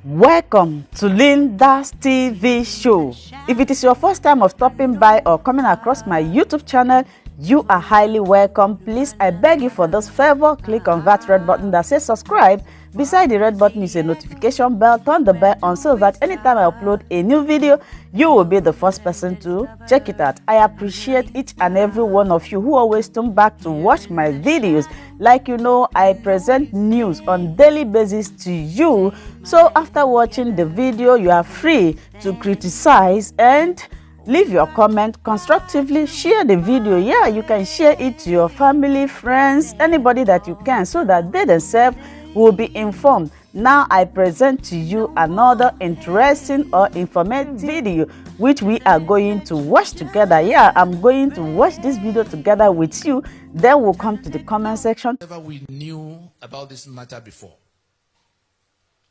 Welcome to Linda's TV show. If it is your first time of stopping by or coming across my YouTube channel, you are highly welcome. Please, I beg you for this favor, click on that red button that says subscribe. Beside the red button is a notification bell. Turn the bell on so that anytime I upload a new video, you will be the first person to check it out. I appreciate each and every one of you who always come back to watch my videos. Like you know, I present news on daily basis to you. So after watching the video, you are free to criticize and leave your comment constructively. Share the video. Yeah, you can share it to your family, friends, anybody that you can, so that they themselves will be informed. Now I present to you another interesting or informative video which we are going to watch together. Yeah, I'm going to watch this video together with you. Then we'll come to the comment section. Whatever we knew about this matter before,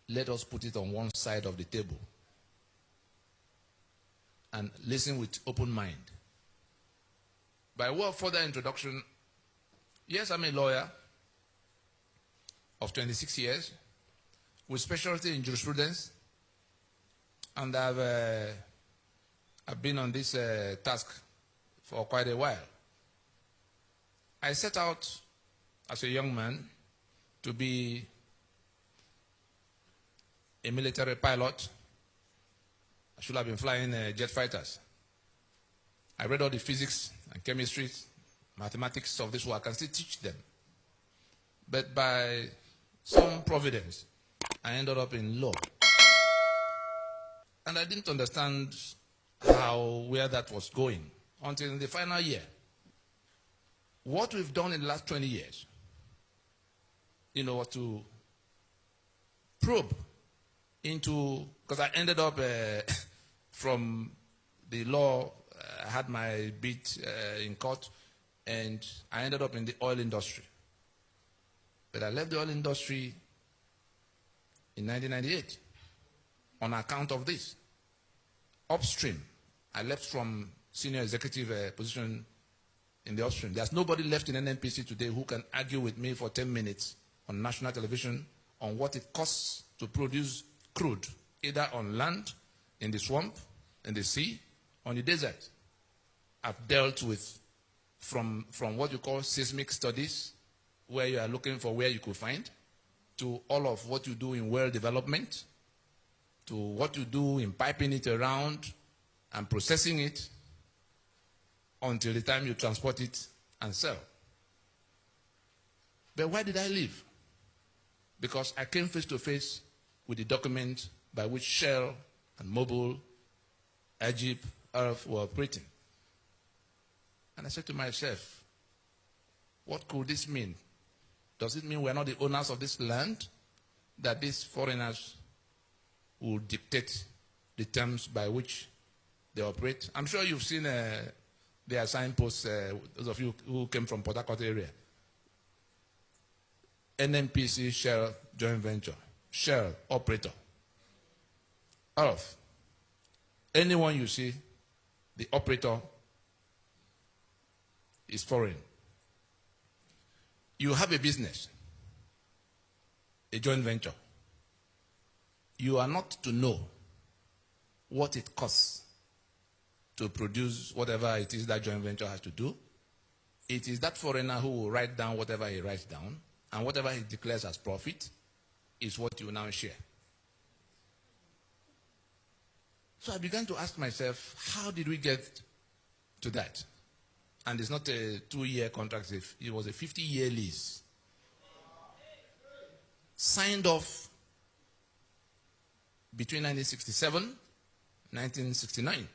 let us put it on one side of the table and listen with open mind. By way of further introduction, yes, I'm a lawyer of 26 years with specialty in jurisprudence, and I've been on this task for quite a while. I set out as a young man to be a military pilot. I should have been flying jet fighters. I read all the physics and chemistry, mathematics of this work. I can still teach them. But by some providence, I ended up in law. And I didn't understand where that was going until in the final year. What we've done in the last 20 years, was to probe into, because I ended up from the law, I had my bit in court, and I ended up in the oil industry. But I left the oil industry in 1998 on account of this. Upstream, I left from senior executive position in the upstream. There's nobody left in NNPC today who can argue with me for 10 minutes on national television on what it costs to produce crude, either on land, in the swamp, in the sea, on the desert. I've dealt with from what you call seismic studies, where you are looking for where you could find, to all of what you do in well development, to what you do in piping it around and processing it until the time you transport it and sell. But why did I leave? Because I came face to face with the document by which Shell and Mobil, Egypt, Earth were operating. And I said to myself, what could this mean? Does it mean we're not the owners of this land? That these foreigners will dictate the terms by which they operate? I'm sure you've seen their signposts, those of you who came from Port Harcourt area. NNPC Shell joint venture. Shell operator. Earth. Anyone you see, the operator is foreign. You have a business, a joint venture. You are not to know what it costs to produce whatever it is that joint venture has to do. It is that foreigner who will write down whatever he writes down, and whatever he declares as profit is what you now share. So I began to ask myself, how did we get to that? And it's not a 2-year contract, it was a 50-year lease. Signed off between 1967 and 1969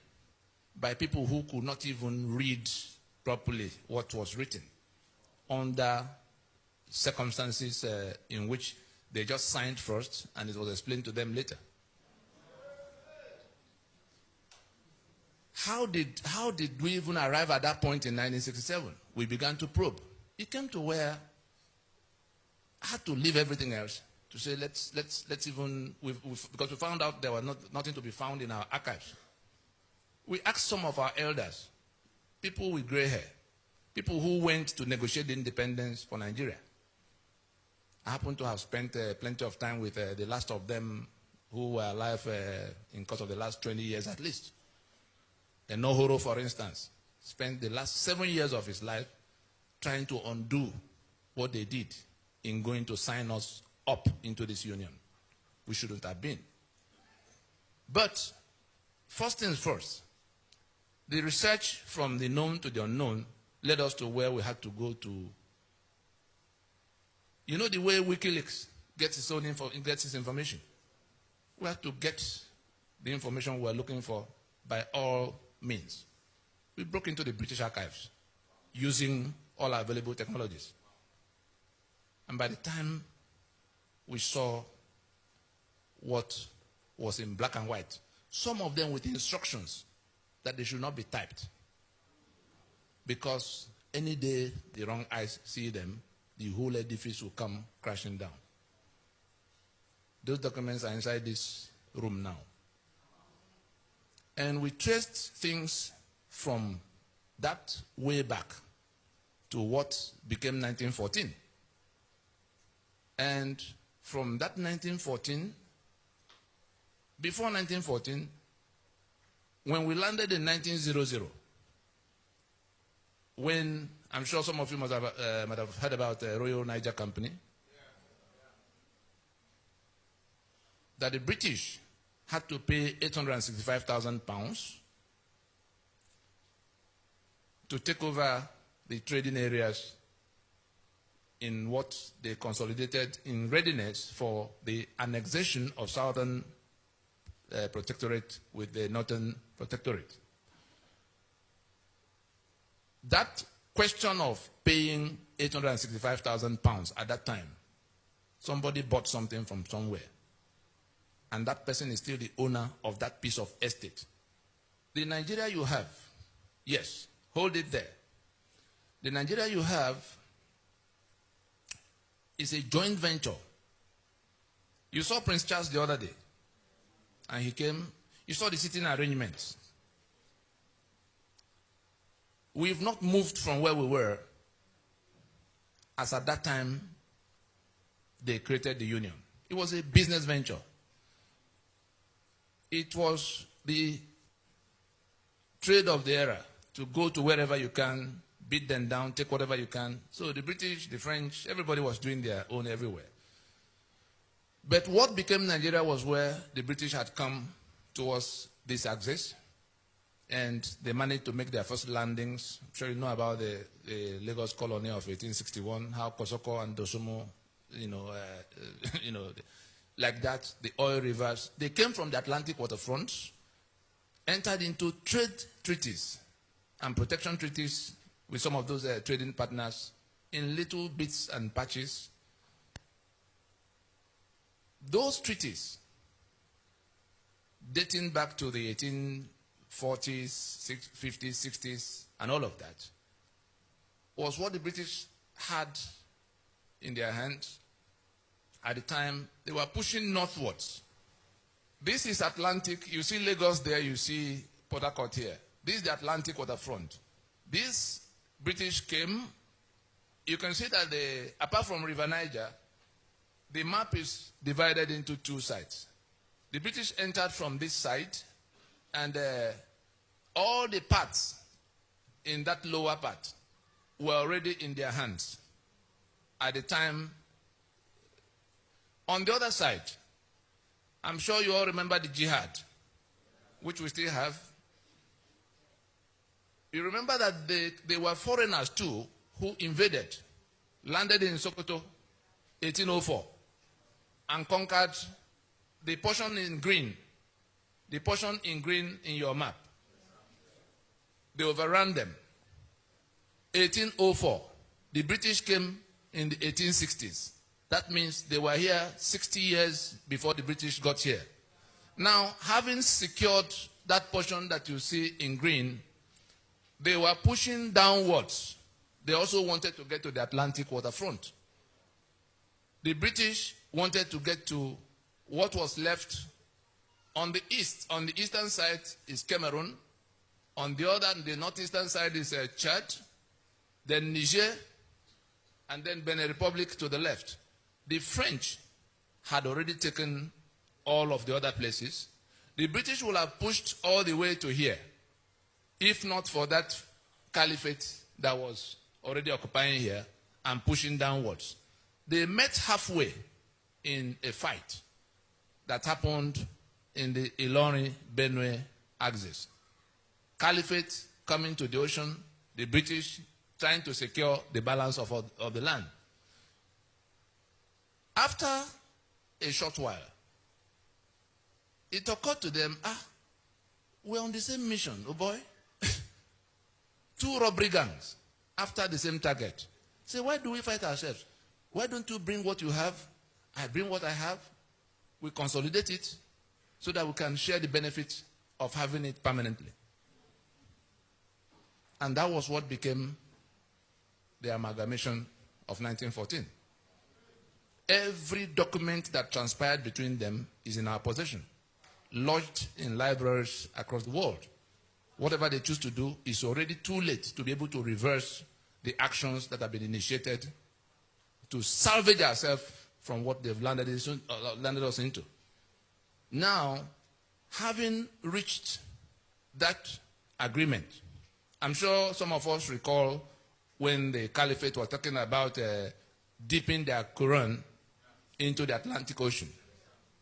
by people who could not even read properly what was written, under circumstances in which they just signed first and it was explained to them later. How did we even arrive at that point in 1967? We began to probe. It came to where I had to leave everything else to say let's even because we found out there was nothing to be found in our archives. We asked some of our elders, people with gray hair, people who went to negotiate the independence for Nigeria. I happen to have spent plenty of time with the last of them who were alive in course of the last 20 years at least. And Nohoro, for instance, spent the last 7 years of his life trying to undo what they did in going to sign us up into this union. We shouldn't have been. But first things first, the research from the known to the unknown led us to where we had to go to. You know the way WikiLeaks gets its own gets its information? We had to get the information we were looking for by all means. We broke into the British archives using all available technologies. And by the time we saw what was in black and white, some of them with instructions that they should not be typed, because any day the wrong eyes see them, the whole edifice will come crashing down. Those documents are inside this room now. And we traced things from that way back to what became 1914. And from that 1914, before 1914, when we landed in 1900, when I'm sure some of you might have heard about the Royal Niger Company, that the British had to pay £865,000 to take over the trading areas in what they consolidated in readiness for the annexation of Southern Protectorate with the Northern Protectorate. That question of paying £865,000 at that time, somebody bought something from somewhere, and that person is still the owner of that piece of estate. The Nigeria you have, yes, hold it there. The Nigeria you have is a joint venture. You saw Prince Charles the other day, and he came. You saw the sitting arrangements. We've not moved from where we were as at that time they created the union. It was a business venture. It was the trade of the era, to go to wherever you can, beat them down, take whatever you can. So the British, the French, everybody was doing their own everywhere. But what became Nigeria was where the British had come towards this axis, and they managed to make their first landings. I'm sure you know about the Lagos Colonial of 1861, how Kosoko and Dosumo, like that, the oil rivers. They came from the Atlantic waterfront, entered into trade treaties and protection treaties with some of those trading partners in little bits and patches. Those treaties, dating back to the 1840s, 50s, 60s, and all of that, was what the British had in their hands at the time. They were pushing northwards. This is Atlantic. You see Lagos there, you see Port Harcourt here. This is the Atlantic waterfront. This British came. You can see that apart from River Niger, the map is divided into two sides. The British entered from this side, and all the parts in that lower part were already in their hands at the time. On the other side, I'm sure you all remember the jihad, which we still have. You remember that they were foreigners too who invaded, landed in Sokoto, 1804, and conquered the portion in green, the portion in green in your map. They overran them. 1804. The British came in the 1860s. That means they were here 60 years before the British got here. Now, having secured that portion that you see in green, they were pushing downwards. They also wanted to get to the Atlantic waterfront. The British wanted to get to what was left on the east. On the eastern side is Cameroon. On the other, the northeastern side is Chad, then Niger, and then Benin Republic to the left. The French had already taken all of the other places, the British will have pushed all the way to here, if not for that caliphate that was already occupying here and pushing downwards. They met halfway in a fight that happened in the Ilorin-Benue axis. Caliphate coming to the ocean, the British trying to secure the balance of the land. After a short while, it occurred to them, we're on the same mission, oh boy. Two robbery gangs after the same target. Say, why do we fight ourselves? Why don't you bring what you have? I bring what I have. We consolidate it so that we can share the benefit of having it permanently. And that was what became the Amalgamation of 1914. Every document that transpired between them is in our possession, lodged in libraries across the world. Whatever they choose to do is already too late to be able to reverse the actions that have been initiated to salvage ourselves from what they've landed us into. Now, having reached that agreement, I'm sure some of us recall when the Caliphate was talking about dipping their Quran into the Atlantic Ocean.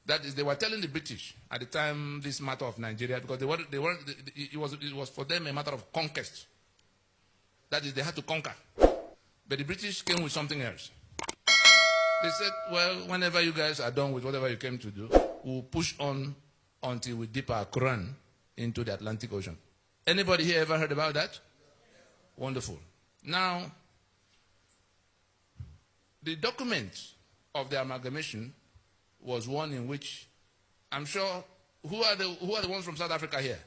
That is, they were telling the British at the time this matter of Nigeria, because it was for them a matter of conquest. That is, they had to conquer. But the British came with something else. They said, well, whenever you guys are done with whatever you came to do, we'll push on until we dip our Quran into the Atlantic Ocean. Anybody here ever heard about that? Wonderful. Now, the document of the amalgamation was one in which, I'm sure, who are the ones from South Africa here?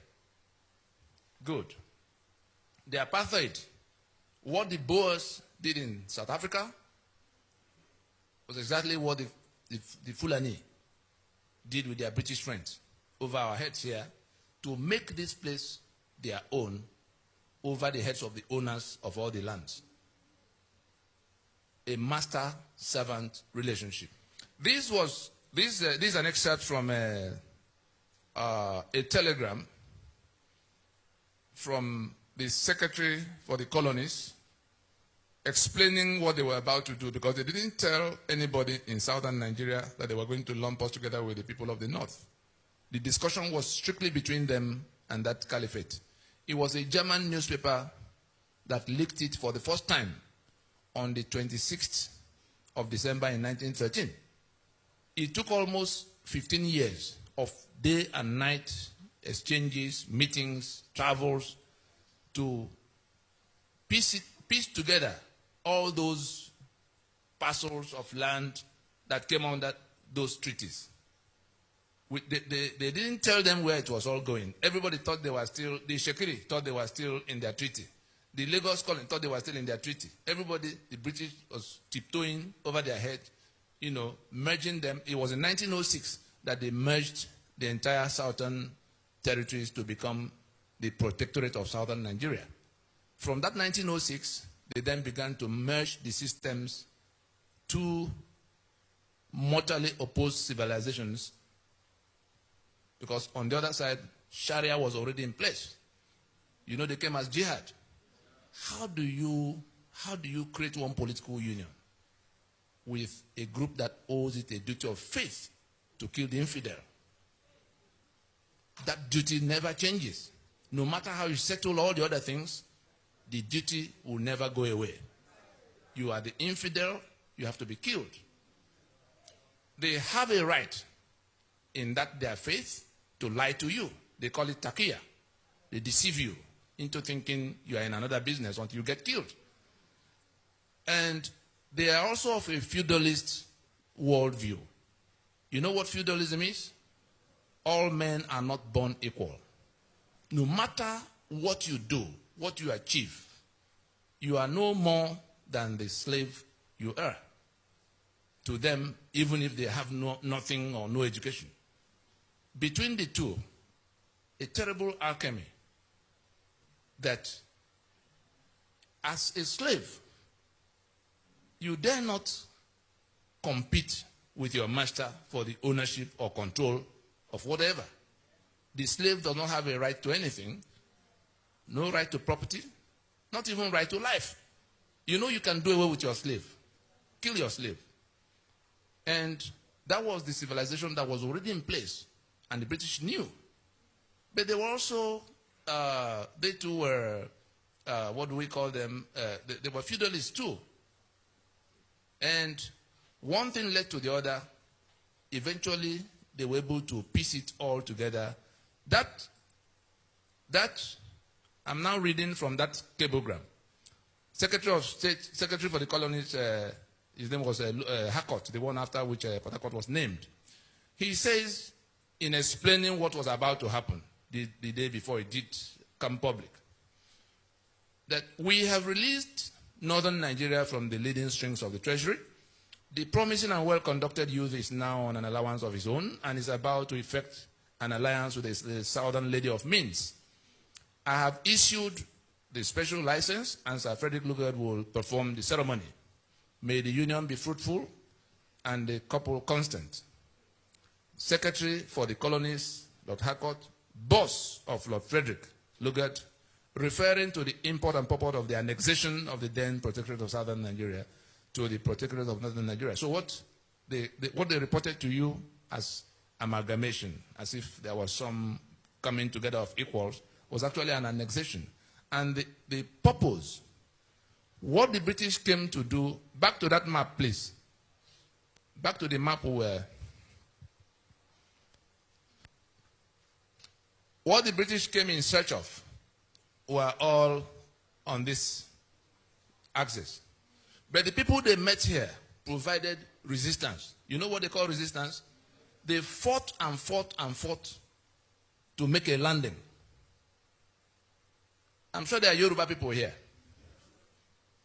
Good. The apartheid, what the Boers did in South Africa was exactly what the Fulani did with their British friends over our heads here to make this place their own over the heads of the owners of all the lands. A master-servant relationship. This is an excerpt from a telegram from the Secretary for the Colonies explaining what they were about to do, because they didn't tell anybody in southern Nigeria that they were going to lump us together with the people of the north. The discussion was strictly between them and that caliphate. It was a German newspaper that leaked it for the first time on the 26th of December in 1913. It took almost 15 years of day and night exchanges, meetings, travels to piece together all those parcels of land that came under those treaties. They didn't tell them where it was all going. Everybody thought they were still, the Shekiri thought they were still in their treaty. The Lagos Colony thought they were still in their treaty. Everybody, the British was tiptoeing over their head, merging them. It was in 1906 that they merged the entire southern territories to become the protectorate of southern Nigeria. From that 1906, they then began to merge the systems, two mortally opposed civilizations, because on the other side, Sharia was already in place. They came as jihad. How do you create one political union with a group that owes it a duty of faith to kill the infidel? That duty never changes. No matter how you settle all the other things, the duty will never go away. You are the infidel, you have to be killed. They have a right in that their faith to lie to you. They call it taqiyya. They deceive you into thinking you are in another business until you get killed. And they are also of a feudalist worldview. You know what feudalism is? All men are not born equal. No matter what you do, what you achieve, you are no more than the slave you are to them, even if they have nothing or no education. Between the two, a terrible alchemy that as a slave, you dare not compete with your master for the ownership or control of whatever. The slave does not have a right to anything, no right to property, not even right to life. You know you can do away with your slave. Kill your slave. And that was the civilization that was already in place. And the British knew. But they were also, they too were, what do we call them? They were feudalists too. And one thing led to the other. Eventually, they were able to piece it all together. That I'm now reading from that cablegram. Secretary of State, Secretary for the Colonies, his name was Harcourt, the one after which Port Harcourt was named. He says, in explaining what was about to happen the day before it did come public, that we have released northern Nigeria from the leading strings of the treasury. The promising and well-conducted youth is now on an allowance of his own and is about to effect an alliance with the Southern Lady of Means. I have issued the special license, and Sir Frederick Lugard will perform the ceremony. May the union be fruitful and the couple constant. Secretary for the Colonies, Lord Harcourt, boss of Lord Frederick Lugard, referring to the import and purport of the annexation of the then Protectorate of Southern Nigeria to the Protectorate of Northern Nigeria. So what they reported to you as amalgamation, as if there was some coming together of equals, was actually an annexation. And the purpose, what the British came to do, back to that map, please. Back to the map where what the British came in search of were all on this axis. But the people they met here provided resistance. You know what they call resistance? They fought and fought and fought to make a landing. I'm sure there are Yoruba people here.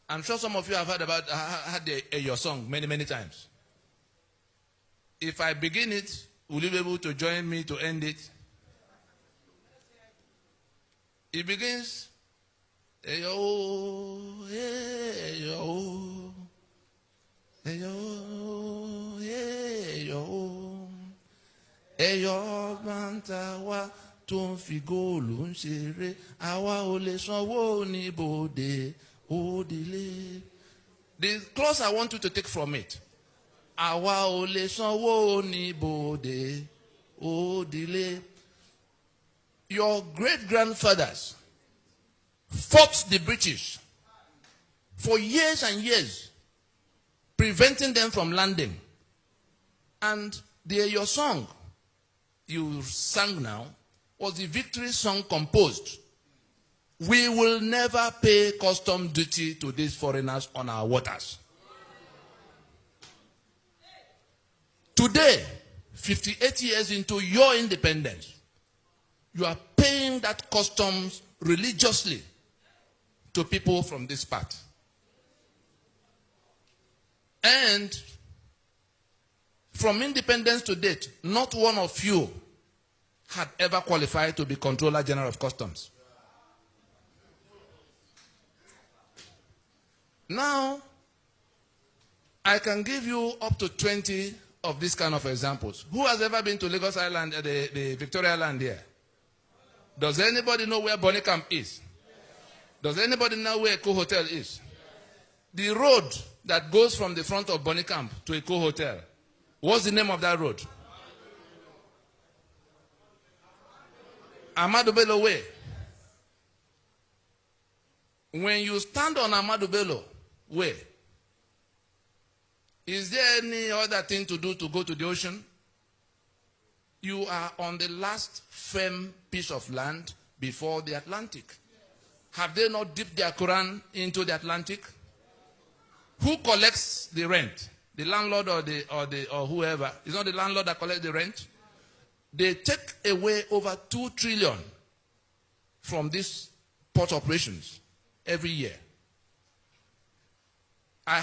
I'm sure some of you have heard about your song many, many times. If I begin it, will you be able to join me to end it? It begins, Eyo, Eyo, Eyo, Eyo, Eyo, Bantawa. The clause I want you to take from it. Your great-grandfathers fought the British for years and years, preventing them from landing. And your song you sang now was the victory song composed. We will never pay custom duty to these foreigners on our waters. Today, 58 years into your independence, you are paying that customs religiously to people from this part. And from independence to date, not one of you had ever qualified to be Controller General of Customs. Now, I can give you up to 20 of these kind of examples. Who has ever been to Lagos Island, the Victoria Island here? Does anybody know where Bonny Camp is? Does anybody know where Eco Hotel is? The road that goes from the front of Bonny Camp to Eco Hotel, what's the name of that road? Ahmadu Bello Way. When you stand on Ahmadu Bello Way, is there any other thing to do to go to the ocean? You are on the last firm piece of land before the Atlantic. Have they not dipped their Quran into the Atlantic? Who collects the rent? The landlord or whoever? It's not the landlord that collects the rent. They take away over 2 trillion from these port operations every year. I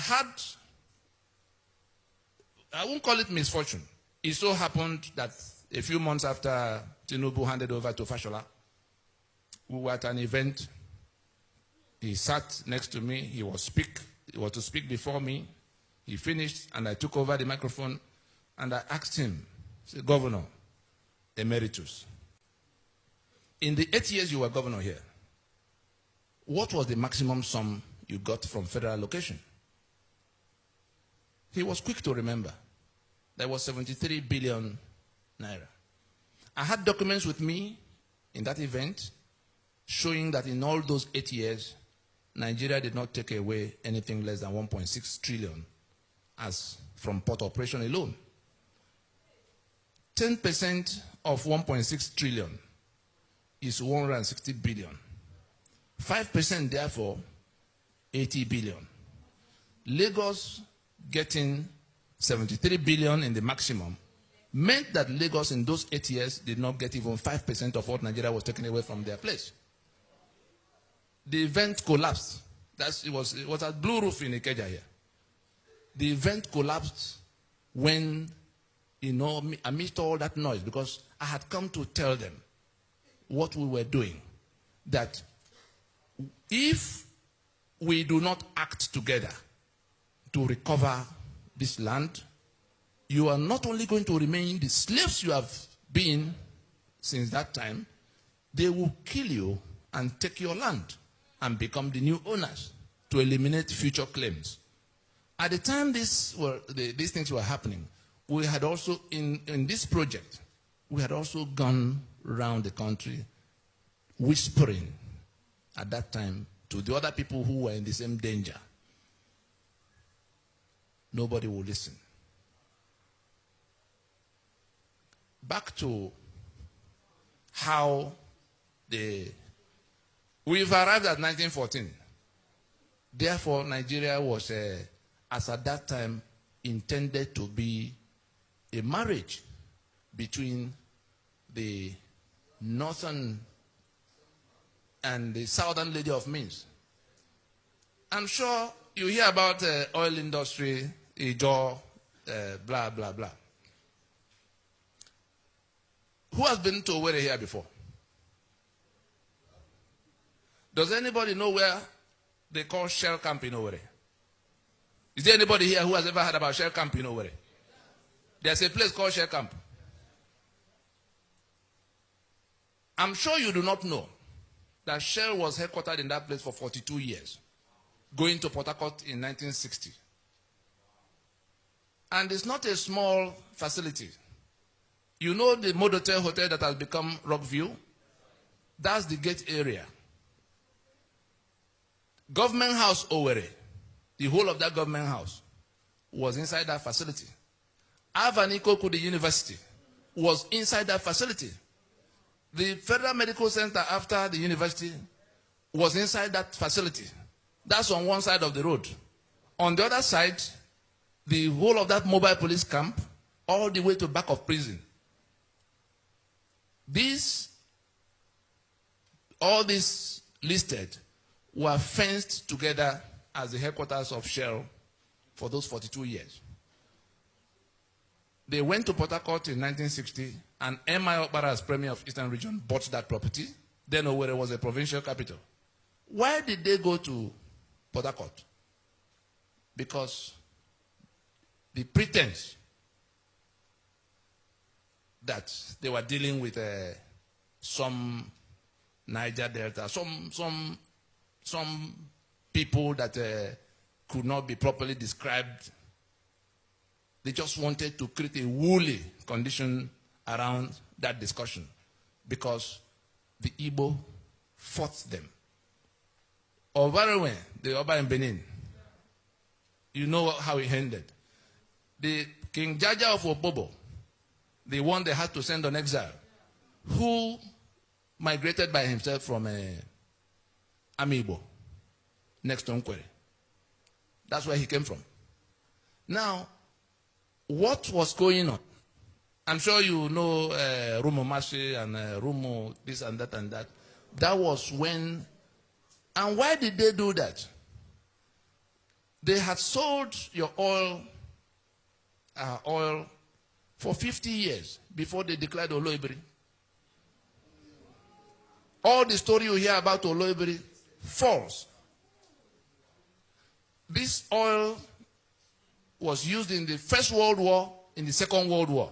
won't call it misfortune. It so happened that a few months after Tinubu handed over to Fashola, we were at an event. He sat next to me. He was to speak before me. He finished, and I took over the microphone. And I asked him, say, Governor Emeritus, in the 8 years you were governor here, what was the maximum sum you got from federal allocation? He was quick to remember. There was 73 billion naira. I had documents with me in that event showing that in all those 8 years, Nigeria did not take away anything less than 1.6 trillion as from port operation alone. 10% of 1.6 trillion is 160 billion. 5% therefore, 80 billion. Lagos getting 73 billion in the maximum meant that Lagos in those 8 years did not get even 5% of what Nigeria was taken away from their place. The event collapsed. It was a blue roof in Ikeja here. The event collapsed when, amidst all that noise, because I had come to tell them what we were doing, that if we do not act together to recover this land, you are not only going to remain the slaves you have been since that time, they will kill you and take your land and become the new owners to eliminate future claims. At the time these things were happening, we had also, in this project, we had also gone around the country whispering at that time to the other people who were in the same danger. Nobody will listen. Back to how we've arrived at 1914. Therefore, Nigeria was, as at that time, intended to be a marriage between the northern and the southern lady of means. I'm sure you hear about oil industry, Igbo, blah, blah, blah. Who has been to Owerri here before? Does anybody know where they call Shell Camp in Owerri? Is there anybody here who has ever heard about Shell Camp in Owerri? There's a place called Shell Camp. I'm sure you do not know that Shell was headquartered in that place for 42 years, going to Port Harcourt in 1960. And it's not a small facility. You know the Modotel Hotel that has become Rockview? That's the gate area. Government House Owerri, the whole of that government house, was inside that facility. Avanikoku, the university, was inside that facility. The Federal Medical Center after the university was inside that facility. That's on one side of the road. On the other side, the whole of that mobile police camp, all the way to back of prison. All these listed were fenced together as the headquarters of Shell for those 42 years. They went to Port Harcourt in 1960, and M.I. Okpara, as Premier of Eastern Region, bought that property. Then Owerri was a provincial capital. Why did they go to Port Harcourt? Because the pretense that they were dealing with some Niger Delta, some people that could not be properly described. They just wanted to create a woolly condition around that discussion because the Igbo fought them. Ovarewe, the Oba in Benin, you know how it ended. The King Jaja of Opobo, the one they had to send on exile, who migrated by himself from Amibo, next to Nkwere. That's where he came from. Now, what was going on? I'm sure you know Rumo Mashi and Rumo this and that and that. That was when, and why did they do that? They had sold your oil for 50 years before they declared Oloibiri. All the story you hear about Oloibiri, false. This oil was used in the First World War in the Second World War.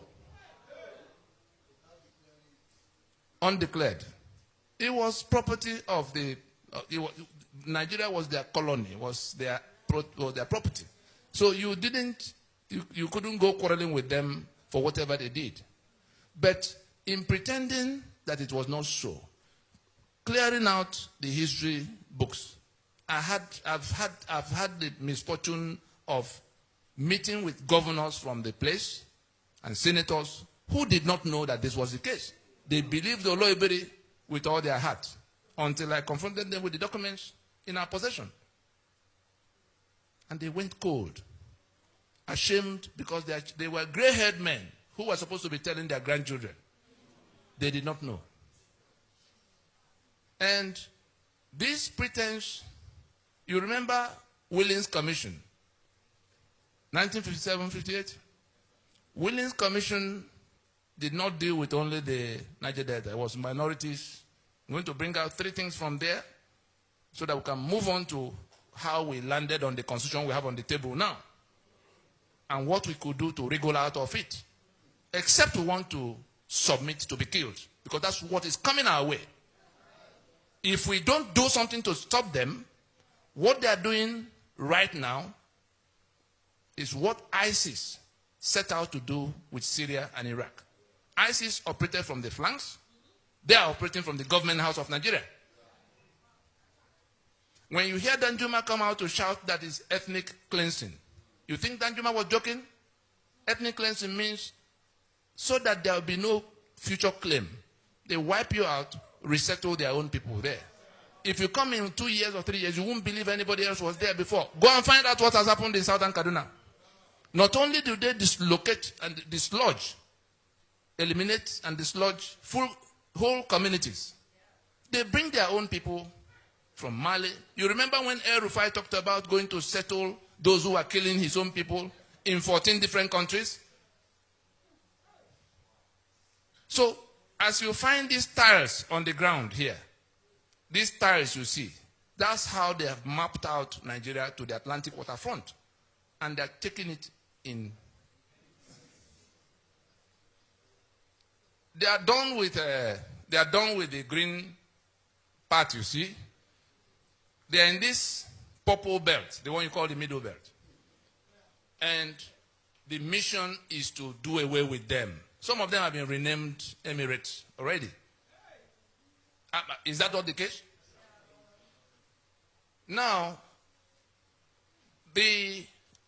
Undeclared. It was property of the, Nigeria was their colony, was their property. So you couldn't go quarreling with them for whatever they did. But in pretending that it was not so, clearing out the history books, I've had the misfortune of meeting with governors from the place and senators who did not know that this was the case. They believed the Oloibiri with all their heart until I confronted them with the documents in our possession. And they went cold, ashamed, because they were gray-haired men who were supposed to be telling their grandchildren. They did not know. And this pretense, you remember Willings Commission, 1957-58? Willings Commission did not deal with only the Niger Delta. It was minorities. I'm going to bring out 3 things from there so that we can move on to how we landed on the constitution we have on the table now and what we could do to wriggle out of it, except we want to submit to be killed, because that's what is coming our way. If we don't do something to stop them, what they are doing right now is what ISIS set out to do with Syria and Iraq. ISIS operated from the flanks. They are operating from the government house of Nigeria. When you hear Danjuma come out to shout that is ethnic cleansing, you think Danjuma was joking? Ethnic cleansing means so that there will be no future claim. They wipe you out, resettle their own people there. If you come in 2 years or 3 years, you won't believe anybody else was there before. Go and find out what has happened in Southern Kaduna. Not only do they dislocate and dislodge, eliminate and dislodge whole communities, they bring their own people from Mali. You remember when El Rufai talked about going to settle those who are killing his own people in 14 different countries? So, as you find these tiles on the ground here, these tiles you see, that's how they have mapped out Nigeria to the Atlantic waterfront. And they're taking it in. They are done with the green part, you see. They are in this purple belt, the one you call the middle belt. And the mission is to do away with them. Some of them have been renamed Emirates already. Is that not the case? Now,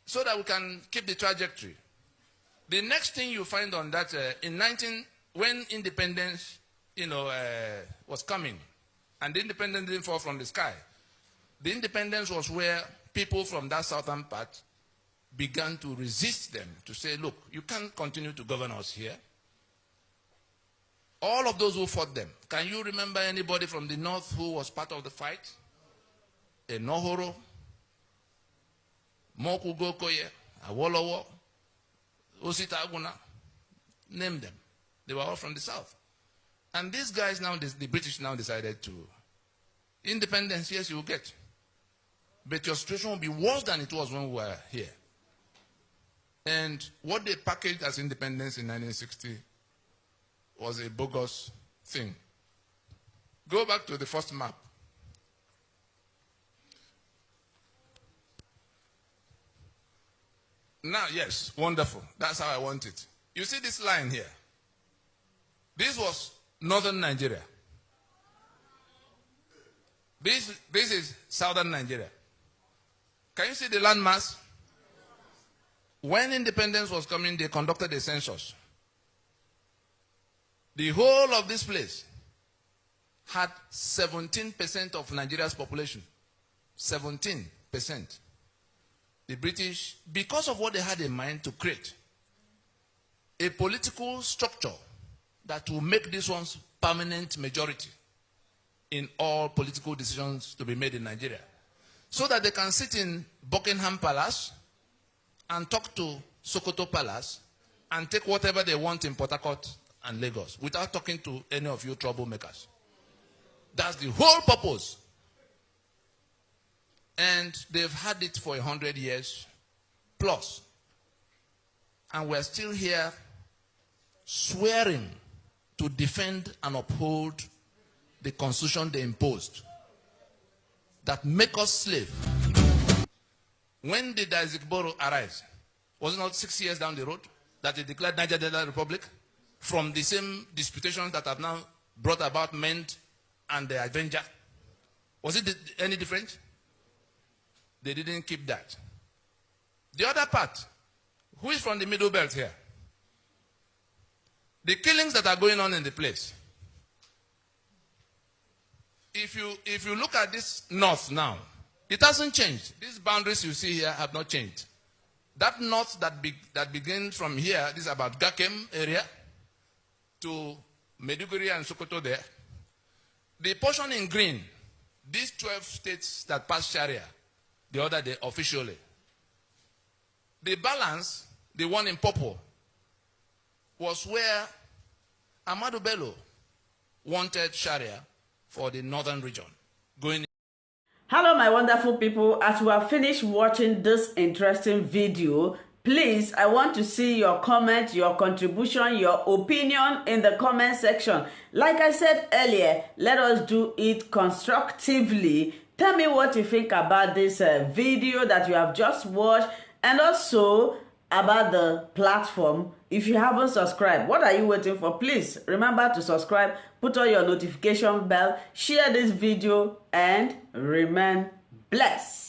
so that we can keep the trajectory, the next thing you find on that, when independence, was coming, and the independence didn't fall from the sky, the independence was where people from that southern part began to resist them, to say, look, you can't continue to govern us here. All of those who fought them. Can you remember anybody from the north who was part of the fight? Enohoro, Moku Gokoye, Awolowo, Osita Aguna, name them. They were all from the south. And these guys now, the British now decided to, independence, yes, you will get. But your situation will be worse than it was when we were here. And what they packaged as independence in 1960 was a bogus thing. Go back to the first map. Now, yes, wonderful. That's how I want it. You see this line here? This was northern Nigeria. This is southern Nigeria. Can you see the landmass? When independence was coming, they conducted a census. The whole of this place had 17% of Nigeria's population. 17%. The British, because of what they had in mind to create a political structure that will make this one's permanent majority in all political decisions to be made in Nigeria, so that they can sit in Buckingham Palace and talk to Sokoto Palace and take whatever they want in Port Harcourt and Lagos without talking to any of you troublemakers. That's the whole purpose. And they've had it for 100 years plus. And we're still here swearing to defend and uphold the constitution they imposed that make us slave. When did Izigboro arise? Was it not 6 years down the road that they declared Niger Delta Republic from the same disputations that have now brought about Ment and the Avenger? Was it any different? They didn't keep that. The other part, who is from the Middle Belt here? The killings that are going on in the place. If you look at this north now, it hasn't changed. These boundaries you see here have not changed. That north that begins from here, this is about Gakem area, to Meduguri and Sokoto there. The portion in green, these 12 states that passed Sharia the other day officially. The balance, the one in purple, was where Ahmadu Bello wanted Sharia for the northern region. Hello, my wonderful people. As we have finished watching this interesting video, please, I want to see your comment, your contribution, your opinion in the comment section. Like I said earlier, let us do it constructively. Tell me what you think about this video that you have just watched, and also about the platform. If you haven't subscribed, what are you waiting for? Please remember to subscribe, put on your notification bell, share this video, and remain blessed.